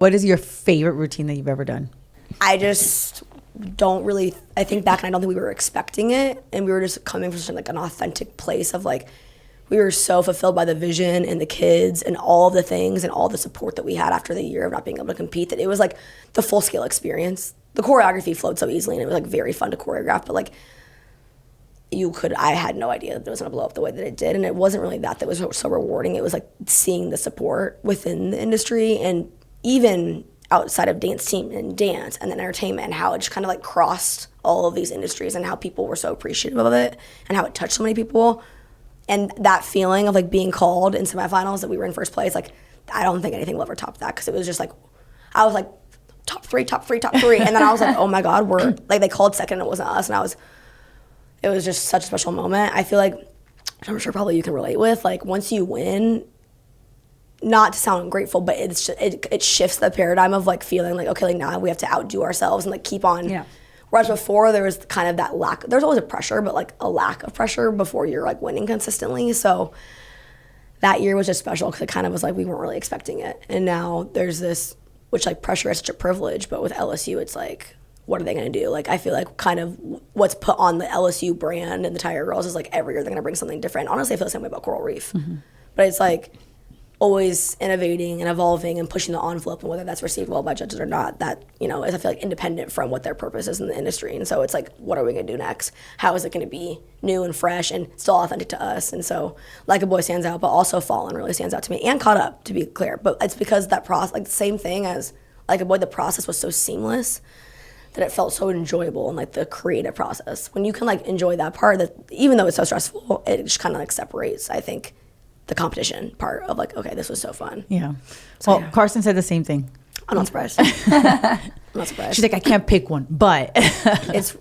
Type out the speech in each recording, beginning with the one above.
What is your favorite routine that you've ever done? I just don't really, I think back and I don't think we were expecting it. And we were just coming from such like an authentic place of like, we were so fulfilled by the vision and the kids and all of the things and all the support that we had after the year of not being able to compete, that it was like the full scale experience. The choreography flowed so easily and it was like very fun to choreograph, but like I had no idea that it was gonna blow up the way that it did. And it wasn't really that was so rewarding. It was like seeing the support within the industry and even outside of dance team and dance and then entertainment, and how it just kind of like crossed all of these industries and how people were so appreciative of it and how it touched so many people. And that feeling of like being called in semifinals that we were in first place, like I don't think anything will ever top that, because it was just like, I was like top three. And then I was like, oh my God, we're like, they called second and it wasn't us. And it was just such a special moment. I feel like, I'm sure probably you can relate with, like once you win, not to sound ungrateful, but it shifts the paradigm of like feeling like, okay, like now we have to outdo ourselves and like keep on. Yeah. Whereas before there was kind of that lack, there's always a pressure, but like a lack of pressure before you're like winning consistently. So that year was just special because it kind of was like we weren't really expecting it. And now there's this, which like pressure is such a privilege, but with LSU it's like, what are they going to do? Like I feel like kind of what's put on the LSU brand and the Tiger Girls is like every year they're going to bring something different. Honestly, I feel the same way about Coral Reef. Mm-hmm. But it's like always innovating and evolving and pushing the envelope, and whether that's received well by judges or not, that, you know, is I feel like independent from what their purpose is in the industry. And so it's like, what are we going to do next? How is it going to be new and fresh and still authentic to us? And so Like a Boy stands out, but also Fallen really stands out to me, and Caught Up, to be clear. But it's because that process, like the same thing as Like a Boy, the process was so seamless that it felt so enjoyable, and like the creative process. When you can like enjoy that part, that even though it's so stressful, it just kind of like separates, I think, the competition part of like, okay, this was so fun. Yeah. So, well, yeah. Carson said the same thing. I'm not surprised. I'm not surprised. She's like, I can't pick one, but it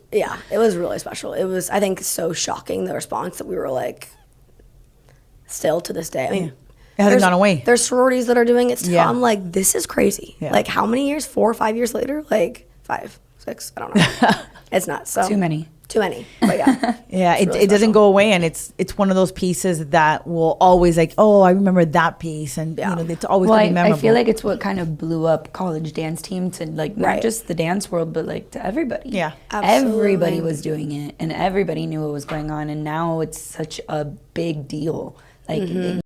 was really special. It was, I think, so shocking, the response, that we were like, still to this day. I mean, it hasn't gone away. There's sororities that are doing it still. Yeah. I'm like, this is crazy. Yeah. Like, how many years? 4 or 5 years later? Like 5, 6, I don't know. It's not so. Too many, but yeah. Yeah, it doesn't go away, and it's one of those pieces that will always like, oh, I remember that piece, and you know, it's always gonna be memorable. I feel like it's what kind of blew up college dance team to like not just the dance world, but like to everybody. Yeah, absolutely. Everybody was doing it, and everybody knew what was going on, and now it's such a big deal. Like. Mm-hmm.